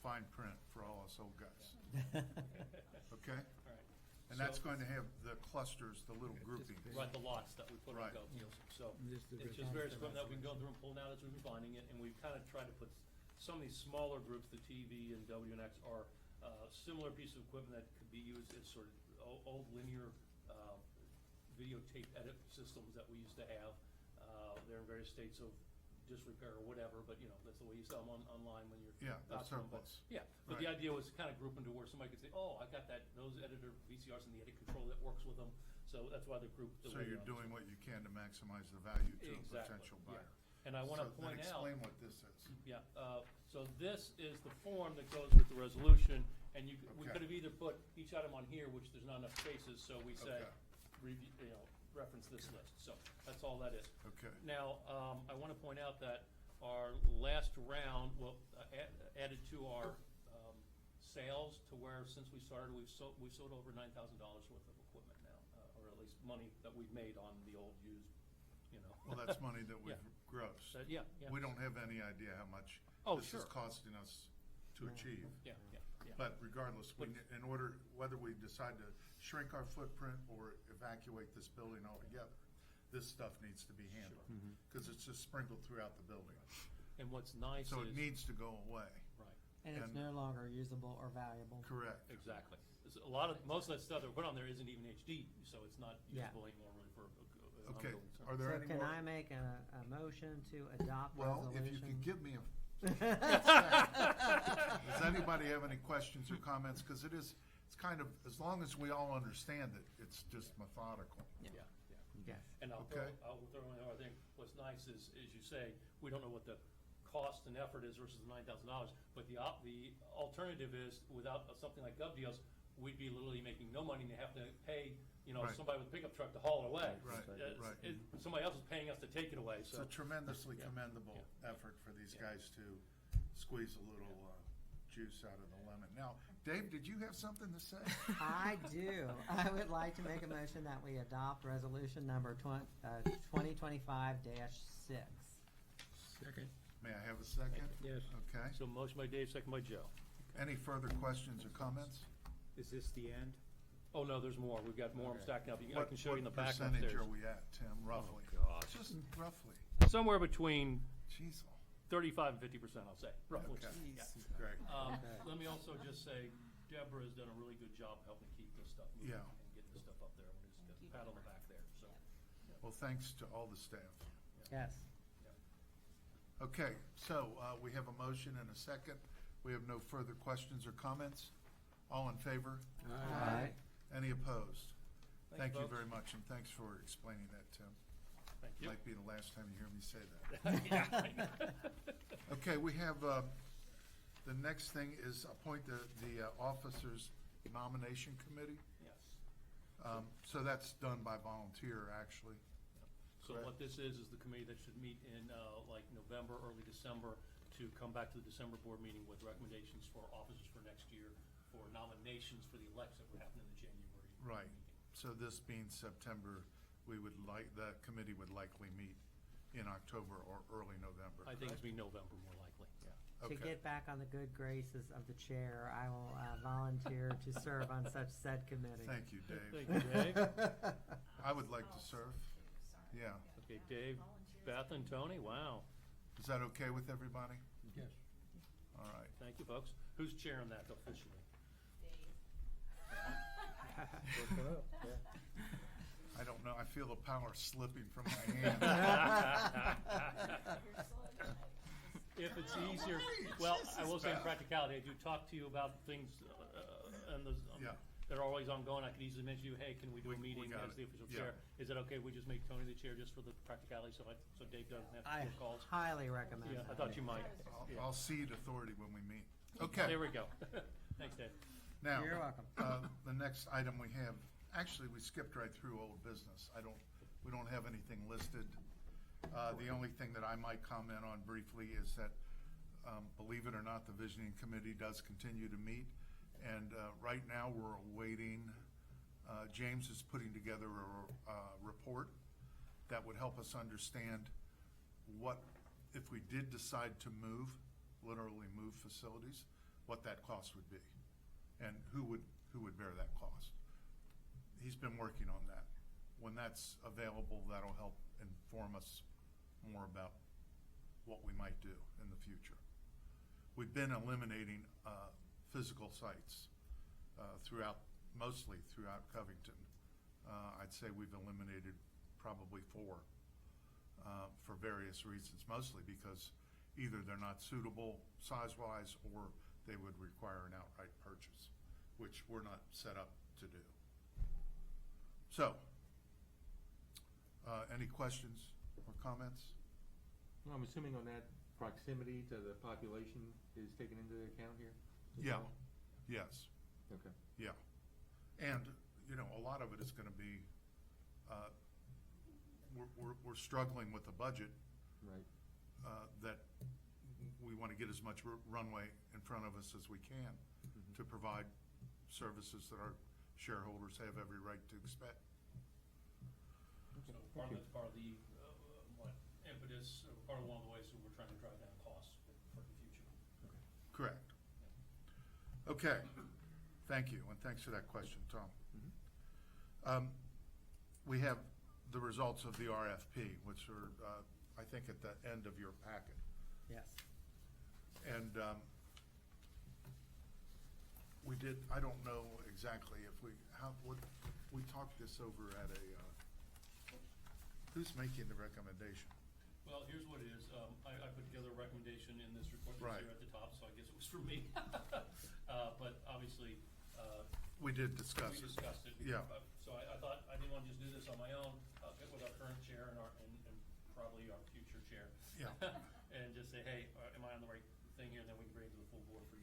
[SPEAKER 1] fine print for all us old guys. Okay?
[SPEAKER 5] All right.
[SPEAKER 1] And that's
[SPEAKER 5] So-
[SPEAKER 1] going to have the clusters, the little groupings.
[SPEAKER 5] Right, the lots that we put on
[SPEAKER 1] Right.
[SPEAKER 5] Gov Deals. So
[SPEAKER 7] Just the
[SPEAKER 5] it's just various equipment that we can go through and pull out as we've been finding it, and we've kind of tried to put some of these smaller groups, the TV and WNX, are similar piece of equipment that could be used as sort of old linear videotape edit systems that we used to have. They're in various states of disrepair or whatever, but that's the way you sell them online when you're.
[SPEAKER 1] Yeah, the
[SPEAKER 5] out to them. But-
[SPEAKER 1] surplus.
[SPEAKER 5] Yeah, but the
[SPEAKER 1] Right.
[SPEAKER 5] idea was to kind of group them to where somebody could say, oh, I got those editor VCRs and the edit control that works with them. So that's why they're grouped the
[SPEAKER 1] So
[SPEAKER 5] way
[SPEAKER 1] you're
[SPEAKER 5] they are.
[SPEAKER 1] doing what you can to maximize the value to a
[SPEAKER 5] Exactly,
[SPEAKER 1] potential
[SPEAKER 5] yeah.
[SPEAKER 1] buyer.
[SPEAKER 5] And I want to
[SPEAKER 1] So then
[SPEAKER 5] point out.
[SPEAKER 1] explain what this is.
[SPEAKER 5] Yeah, so this is the form that goes with the resolution, and we
[SPEAKER 1] Okay.
[SPEAKER 5] could have either put each item on here, which there's not enough spaces, so we say,
[SPEAKER 1] Okay.
[SPEAKER 5] reference this list, so that's all that is.
[SPEAKER 1] Okay.
[SPEAKER 5] Now, I want to point out that our last round, added to our sales to where, since we started, we've sold over $9,000 worth of equipment now, or at least money that we've made on the old used,
[SPEAKER 1] Well, that's money that we've
[SPEAKER 5] Yeah.
[SPEAKER 1] grossed.
[SPEAKER 5] Yeah.
[SPEAKER 1] We don't have any idea how much
[SPEAKER 5] Oh,
[SPEAKER 1] this is
[SPEAKER 5] sure.
[SPEAKER 1] costing us to achieve.
[SPEAKER 5] Yeah.
[SPEAKER 1] But regardless,
[SPEAKER 5] But-
[SPEAKER 1] in order, whether we decide to shrink our footprint or evacuate this building altogether, this stuff needs to be handled. Because it's just sprinkled throughout the building.
[SPEAKER 5] And what's nice is.
[SPEAKER 1] So it needs to go away.
[SPEAKER 5] Right.
[SPEAKER 7] And it's
[SPEAKER 1] And-
[SPEAKER 7] no longer usable or valuable.
[SPEAKER 1] Correct.
[SPEAKER 5] Exactly. Most of that stuff that we put on there isn't even HD, so it's not
[SPEAKER 7] Yeah.
[SPEAKER 5] usable anymore really for an
[SPEAKER 1] Okay,
[SPEAKER 5] ongoing term.
[SPEAKER 1] are there
[SPEAKER 7] So
[SPEAKER 1] any
[SPEAKER 7] can
[SPEAKER 1] more?
[SPEAKER 7] I make a motion to adopt
[SPEAKER 1] Well,
[SPEAKER 7] resolution?
[SPEAKER 1] if you could give me does anybody have any questions or comments? Because it's kind of, as long as we all understand it, it's just methodical.
[SPEAKER 5] Yeah.
[SPEAKER 7] Yes.
[SPEAKER 5] And I'll
[SPEAKER 1] Okay.
[SPEAKER 5] throw in another thing. What's nice is, as you say, we don't know what the cost and effort is versus the $9,000, but the alternative is, without something like GovDeals, we'd be literally making no money and have to pay,
[SPEAKER 1] Right.
[SPEAKER 5] somebody with a pickup truck to haul it away.
[SPEAKER 1] Right, right.
[SPEAKER 5] Somebody else is paying us to take it away,
[SPEAKER 1] It's
[SPEAKER 5] so.
[SPEAKER 1] a tremendously
[SPEAKER 5] Yeah.
[SPEAKER 1] commendable effort for these guys to squeeze a little juice out of the lemon. Now, Dave, did you have something to say?
[SPEAKER 7] I do. I would like to make a motion that we adopt resolution number 2025-6.
[SPEAKER 9] Second.
[SPEAKER 1] May I have a second?
[SPEAKER 9] Yes.
[SPEAKER 1] Okay.
[SPEAKER 5] So motion by Dave, second by Joe.
[SPEAKER 1] Any further questions or comments?
[SPEAKER 3] Is this the end?
[SPEAKER 5] Oh, no, there's more. We've got more. I'm stacking up. I can show you in the back
[SPEAKER 1] What percentage
[SPEAKER 5] upstairs.
[SPEAKER 1] are we at, Tim, roughly?
[SPEAKER 5] Oh, gosh.
[SPEAKER 1] Just roughly.
[SPEAKER 5] Somewhere between
[SPEAKER 1] Jeez.
[SPEAKER 5] 35 and 50%, I'll say, roughly.
[SPEAKER 1] Okay.
[SPEAKER 5] Yeah.
[SPEAKER 1] Great.
[SPEAKER 5] Let me also just say, Deborah has done a really good job helping keep this stuff moving
[SPEAKER 1] Yeah.
[SPEAKER 5] and getting this stuff up there. We're just a pat on the back there, so.
[SPEAKER 1] Well, thanks to all the staff.
[SPEAKER 7] Yes.
[SPEAKER 1] Okay, so we have a motion and a second. We have no further questions or comments. All in favor?
[SPEAKER 7] Aye.
[SPEAKER 1] Any opposed? Thank you
[SPEAKER 5] folks.
[SPEAKER 1] very much, and thanks for explaining that, Tim.
[SPEAKER 5] Thank you.
[SPEAKER 1] Might be the last time you hear me say that.
[SPEAKER 5] Yeah, I know.
[SPEAKER 1] Okay, we have, the next thing is appoint the officers nomination committee.
[SPEAKER 5] Yes.
[SPEAKER 1] So that's done by volunteer, actually.
[SPEAKER 5] So what this is the committee that should meet in like November, early December, to come back to the December board meeting with recommendations for officers for next year, for nominations for the election that would happen in the January
[SPEAKER 1] Right.
[SPEAKER 5] meeting.
[SPEAKER 1] So this being September, the committee would likely meet in October or early November.
[SPEAKER 5] I think it's be November more likely, yeah.
[SPEAKER 7] To
[SPEAKER 1] Okay.
[SPEAKER 7] get back on the good graces of the chair, I will volunteer to serve on such said committee.
[SPEAKER 1] Thank you, Dave.
[SPEAKER 5] Thank you, Dave.
[SPEAKER 1] I would like to serve.
[SPEAKER 4] Sorry.
[SPEAKER 1] Yeah.
[SPEAKER 5] Okay, Dave,
[SPEAKER 4] Volunteers.
[SPEAKER 5] Beth, and Tony, wow.
[SPEAKER 1] Is that okay with everybody?
[SPEAKER 9] Yes.
[SPEAKER 1] All right.
[SPEAKER 5] Thank you, folks. Who's chairing that officially?
[SPEAKER 4] Dave.
[SPEAKER 1] I don't know. I feel the power slipping from my hand.
[SPEAKER 4] You're slow tonight.
[SPEAKER 5] If it's easier, well, I will say in practicality, I do talk to you about things, and those,
[SPEAKER 1] Yeah.
[SPEAKER 5] that are always ongoing. I could easily mention to you, hey, can we do a
[SPEAKER 1] We
[SPEAKER 5] meeting
[SPEAKER 1] got
[SPEAKER 5] as
[SPEAKER 1] it.
[SPEAKER 5] the official
[SPEAKER 1] Yeah.
[SPEAKER 5] chair? Is it okay, we just make Tony the chair just for the practicality, so Dave doesn't have to
[SPEAKER 7] I
[SPEAKER 5] take calls?
[SPEAKER 7] highly recommend
[SPEAKER 5] Yeah,
[SPEAKER 7] that.
[SPEAKER 5] I thought you might. Yeah.
[SPEAKER 1] I'll cede authority when we meet. Okay.
[SPEAKER 5] There we go. Thanks, Dave.
[SPEAKER 1] Now,
[SPEAKER 7] You're welcome.
[SPEAKER 1] The next item we have, actually, we skipped right through old business. We don't have anything listed. The only thing that I might comment on briefly is that, believe it or not, the visioning committee does continue to meet. And right now, we're awaiting, James is putting together a report that would help us understand what, if we did decide to move, literally move facilities, what that cost would be, and who would bear that cost. He's been working on that. When that's available, that'll help inform us more about what we might do in the future. we've been eliminating physical sites mostly throughout Covington. I'd say we've eliminated probably 4 for various reasons, mostly because either they're not suitable size-wise or they would require an outright purchase, which we're not set up to do. So, any questions or comments?
[SPEAKER 2] Well, I'm assuming on that proximity to the population is taken into account here? as
[SPEAKER 1] Yeah,
[SPEAKER 2] well?
[SPEAKER 1] yes,
[SPEAKER 2] Okay.
[SPEAKER 1] yeah. And, a lot of it is gonna be, we're struggling with a budget
[SPEAKER 2] Right.
[SPEAKER 1] that we want to get as much runway in front of us as we can
[SPEAKER 2] Mhm.
[SPEAKER 1] to provide services that our shareholders have every right to expect.
[SPEAKER 5] So that's part of the, impetus, or part of one of the ways that we're trying to drive down costs for the future.
[SPEAKER 1] Correct. Okay, thank you, and thanks for that question, Tom. We have the results of the RFP, which are, I think, at the end of your packet.
[SPEAKER 7] Yes.
[SPEAKER 1] And we did, I don't know exactly if we talked this over at who's making the recommendation?
[SPEAKER 5] Well, here's what it is, I put together a recommendation in this report
[SPEAKER 1] Right.
[SPEAKER 5] that's here at the top, so I guess it was for me. But obviously,
[SPEAKER 1] We did discuss
[SPEAKER 5] we
[SPEAKER 1] it.
[SPEAKER 5] discussed it.
[SPEAKER 1] Yeah.
[SPEAKER 5] So I thought, I didn't want to just do this on my own, I'll get with our current chair and probably our future chair.
[SPEAKER 1] Yeah.
[SPEAKER 5] And just say, hey, am I on the right thing here, and then we can bring it to the full board for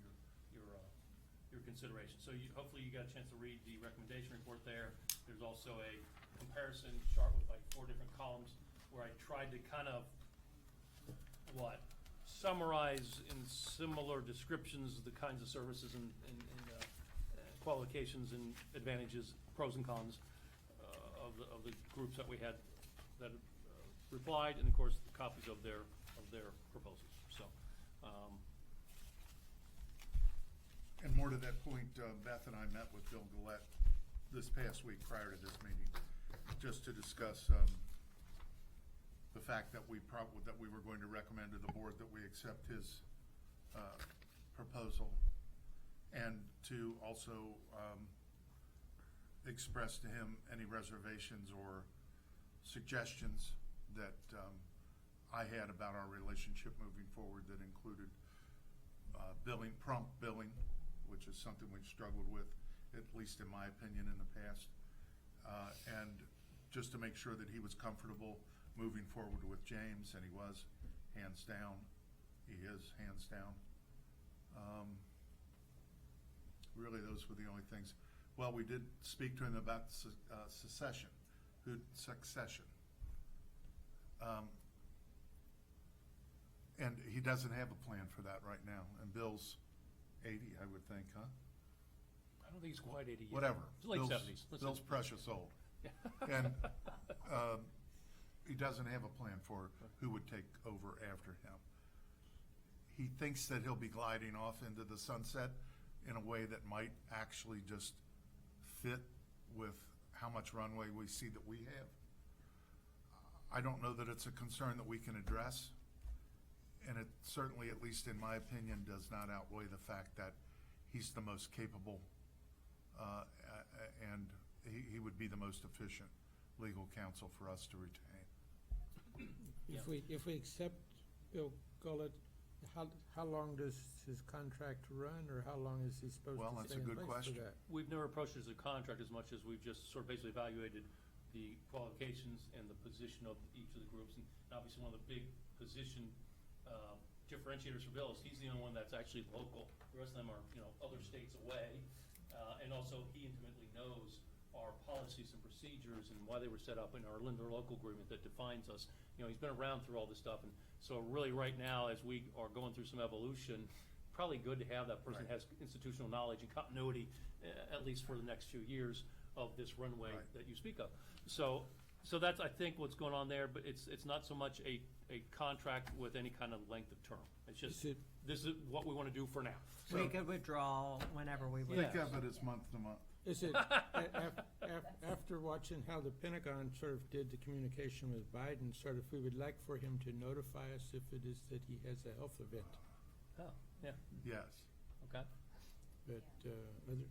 [SPEAKER 5] your consideration. So hopefully you got a chance to read the recommendation report there. There's also a comparison chart with like 4 different columns where I tried to kind of, summarize in similar descriptions the kinds of services and qualifications and advantages, pros and cons of the groups that we had that replied, and of course the copies of their proposals. So,
[SPEAKER 1] And more to that point, Beth and I met with Bill Gillette this past week prior to this meeting, just to discuss the fact that we were going to recommend to the board that we accept his proposal, and to also express to him any reservations or suggestions that I had about our relationship moving forward that included prompt billing, which is something we've struggled with, at least in my opinion, in the past. And just to make sure that he was comfortable moving forward with James, and he was, hands down. He is, hands down. Really, those were the only things. Well, we did speak to him about succession. And he doesn't have a plan for that right now. And Bill's 80, I would think, huh?
[SPEAKER 5] I don't think he's quite 80 yet.
[SPEAKER 1] Whatever.
[SPEAKER 5] He's late
[SPEAKER 1] Bill's-
[SPEAKER 5] 70s.
[SPEAKER 1] Bill's precious old. And he doesn't have a plan for who would take over after him. He thinks that he'll be gliding off into the sunset in a way that might actually just fit with how much runway we see that we have. I don't know that it's a concern that we can address, and it certainly, at least in my opinion, does not outweigh the fact that he's the most capable and he would be the most efficient legal counsel for us to retain.
[SPEAKER 7] If we accept Bill Gullett, how long does his contract run, or how long is he supposed
[SPEAKER 1] Well,
[SPEAKER 7] to
[SPEAKER 1] that's
[SPEAKER 7] stay
[SPEAKER 1] a
[SPEAKER 7] in
[SPEAKER 1] good
[SPEAKER 7] place for
[SPEAKER 1] question.
[SPEAKER 7] that?
[SPEAKER 5] We've never approached it as a contract as much as we've just sort of basically evaluated the qualifications and the position of each of the groups. And obviously, one of the big position differentiators for Bill is he's the only one that's actually local. The rest of them are, other states away. And also, he intimately knows our policies and procedures and why they were set up in our Linder local agreement that defines us. He's been around through all this stuff. And so really right now, as we are going through some evolution, probably good to have that person
[SPEAKER 1] Right.
[SPEAKER 5] has institutional knowledge and continuity, at least for the next few years of this runway
[SPEAKER 1] Right.
[SPEAKER 5] that you speak of. So that's, I think, what's going on there, but it's not so much a contract with any kind of length of term. It's just,
[SPEAKER 7] Is it-
[SPEAKER 5] this is what we want to do for now.
[SPEAKER 1] So-
[SPEAKER 6] We could withdraw whenever we wish.
[SPEAKER 1] Think of it as month to month.
[SPEAKER 7] Is it, after watching how the Pentagon sort of did the communication with Biden, sort of, we would like for him to notify us if it is that he has a health event.
[SPEAKER 5] Oh, Yeah,
[SPEAKER 1] Yes.
[SPEAKER 5] okay,
[SPEAKER 9] But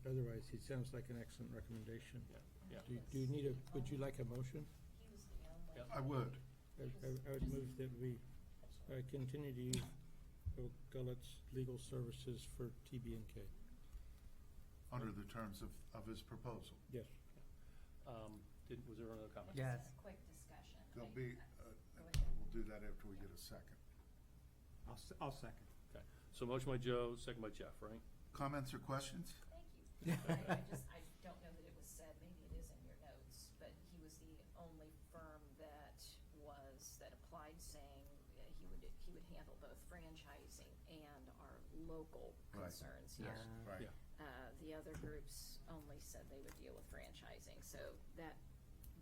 [SPEAKER 9] otherwise, it sounds like an excellent recommendation.
[SPEAKER 5] yeah.
[SPEAKER 9] Do you need would you like a motion?
[SPEAKER 4] He was the only.
[SPEAKER 5] Yep.
[SPEAKER 1] I would.
[SPEAKER 9] I would move that we continue to use Gullett's Legal Services for TB&K.
[SPEAKER 1] Under the terms of his proposal.
[SPEAKER 9] Yes.
[SPEAKER 5] Was there another comment?
[SPEAKER 6] Yes.
[SPEAKER 4] Just a quick discussion.
[SPEAKER 1] There'll
[SPEAKER 4] I-
[SPEAKER 1] be,
[SPEAKER 4] go ahead.
[SPEAKER 1] we'll do that after we get a second.
[SPEAKER 3] I'll second.
[SPEAKER 5] Okay, so motion by Joe, second by Jeff, right?
[SPEAKER 1] Comments or questions?
[SPEAKER 4] Thank you. I don't know that it was said, maybe it is in your notes, but he was the only firm that applied saying he would handle both franchising and our local
[SPEAKER 1] Right.
[SPEAKER 4] concerns
[SPEAKER 1] Yes,
[SPEAKER 4] here.
[SPEAKER 1] right.
[SPEAKER 4] The other groups only said they would deal with franchising, so that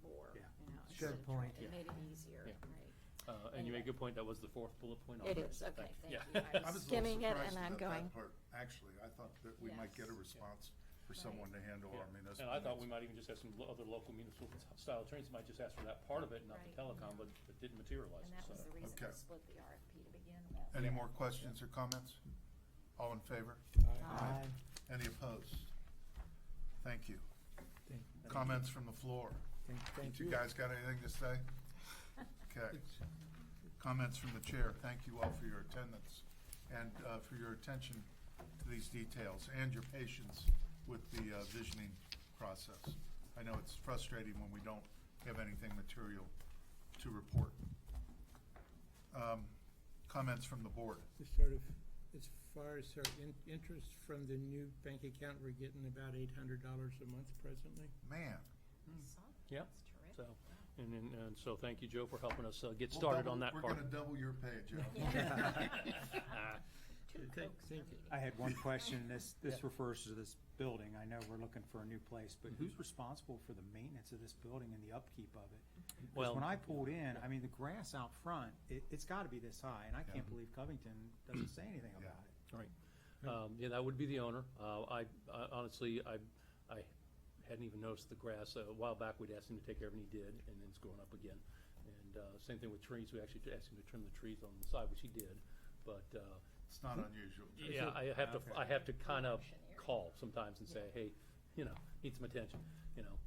[SPEAKER 4] bore,
[SPEAKER 3] Yeah.
[SPEAKER 4] instead
[SPEAKER 6] Good
[SPEAKER 4] of
[SPEAKER 6] point.
[SPEAKER 4] It made it easier,
[SPEAKER 5] Yeah.
[SPEAKER 4] right?
[SPEAKER 5] And you made a good point, that was the fourth bullet point on
[SPEAKER 4] It
[SPEAKER 5] there,
[SPEAKER 4] is,
[SPEAKER 5] so
[SPEAKER 4] okay, thank
[SPEAKER 5] Yeah.
[SPEAKER 4] you. I
[SPEAKER 1] I
[SPEAKER 4] was
[SPEAKER 1] was a little
[SPEAKER 4] skimming it
[SPEAKER 1] surprised
[SPEAKER 4] and I'm
[SPEAKER 1] about
[SPEAKER 4] going,
[SPEAKER 1] that part. Actually, I thought that we might get a
[SPEAKER 4] Yes.
[SPEAKER 1] response for
[SPEAKER 4] Right.
[SPEAKER 1] someone to handle
[SPEAKER 5] Yeah.
[SPEAKER 1] our municipal.
[SPEAKER 5] And I thought we
[SPEAKER 1] needs.
[SPEAKER 5] might even just have some other local municipal style trainings, might just ask for that part of it, not the
[SPEAKER 4] Right.
[SPEAKER 5] telecom, but it didn't materialize,
[SPEAKER 4] and that
[SPEAKER 5] so.
[SPEAKER 4] was the reason
[SPEAKER 1] Okay.
[SPEAKER 4] we split the RFP to begin with.
[SPEAKER 1] Any more questions or comments? All in favor?
[SPEAKER 6] Aye.
[SPEAKER 1] Any opposed? Thank you.
[SPEAKER 9] Thank
[SPEAKER 1] Comments from the floor?
[SPEAKER 9] Thank
[SPEAKER 1] You
[SPEAKER 9] you.
[SPEAKER 1] guys got anything to say? Okay. Comments from the chair. Thank you all for your attendance and for your attention to these details and your patience with the visioning process. I know it's frustrating when we don't have anything material to report. Comments from the board?
[SPEAKER 9] Just sort of, as far as our interest from the new bank account, we're getting about $800 a month presently.
[SPEAKER 1] Man.
[SPEAKER 4] I saw that.
[SPEAKER 5] Yeah.
[SPEAKER 4] That's
[SPEAKER 5] So,
[SPEAKER 4] terrific.
[SPEAKER 5] and so thank you, Joe, for helping us get
[SPEAKER 1] We'll
[SPEAKER 5] started
[SPEAKER 1] double-
[SPEAKER 5] on that part.
[SPEAKER 1] We're gonna double your pay, Joe.
[SPEAKER 4] Two
[SPEAKER 9] Thank
[SPEAKER 4] Cokes per
[SPEAKER 9] you.
[SPEAKER 4] meeting.
[SPEAKER 3] I had one question. This
[SPEAKER 5] Yeah.
[SPEAKER 3] refers to this building. I know we're looking for a new place, but
[SPEAKER 5] Mhm.
[SPEAKER 3] who's responsible for the maintenance of this building and the upkeep of it? Because
[SPEAKER 5] Well-
[SPEAKER 3] when I pulled in, I mean, the grass out front, it's gotta be this high, and I can't
[SPEAKER 1] Yeah.
[SPEAKER 3] believe Covington doesn't say anything
[SPEAKER 1] Yeah.
[SPEAKER 3] about it.
[SPEAKER 5] Right. Yeah, that would be the owner. I honestly, I hadn't even noticed the grass. A while back, we'd asked him to take care of it, and he did, and then it's growing up again. And same thing with trees. We actually asked him to trim the trees on the side, which he did. But
[SPEAKER 1] It's not unusual.
[SPEAKER 5] yeah, I have to kind of
[SPEAKER 4] Reactionary.
[SPEAKER 5] call sometimes and say, hey, need some attention.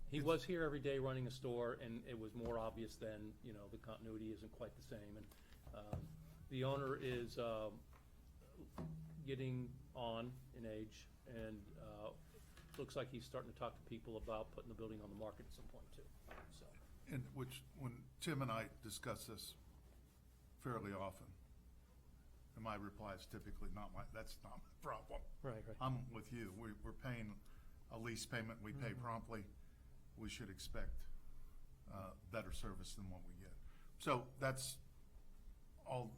[SPEAKER 5] He was here every day running a store, and it was more obvious than, the continuity isn't quite the same. And the owner is getting on in age, and looks like he's starting to talk to people about putting the building on the market at some point too. So,
[SPEAKER 1] And when Tim and I discuss this fairly often, and my reply is typically that's not my problem.
[SPEAKER 5] right.
[SPEAKER 1] I'm with you. We're paying a lease payment, we pay promptly. We should expect better service than what we get. So that's all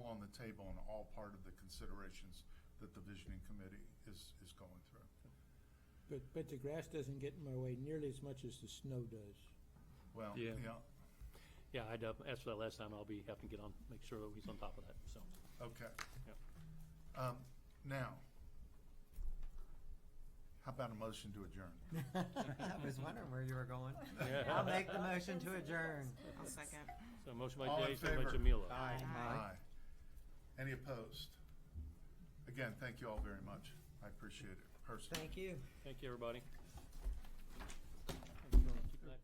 [SPEAKER 1] on the table and all part of the considerations that the visioning committee is going through.
[SPEAKER 9] But the grass doesn't get in my way nearly as much as the snow does.
[SPEAKER 1] Well,
[SPEAKER 5] Yeah.
[SPEAKER 1] yeah,
[SPEAKER 5] Yeah, I'd asked for that last time. I'll be having to make sure that he's on top of that, so.
[SPEAKER 1] okay.
[SPEAKER 5] Yep.
[SPEAKER 1] Now, how about a motion to adjourn?
[SPEAKER 6] I was wondering where you were going.
[SPEAKER 5] Yeah.
[SPEAKER 6] I'll make the motion to adjourn.
[SPEAKER 7] I'll second.
[SPEAKER 5] So motion by
[SPEAKER 1] All in
[SPEAKER 5] Jay, second by
[SPEAKER 1] favor?
[SPEAKER 5] Jamila.
[SPEAKER 6] Aye.
[SPEAKER 1] Any opposed? Again, thank you all very much. I appreciate it personally.
[SPEAKER 6] Thank you.
[SPEAKER 5] Thank you, everybody. Keep that,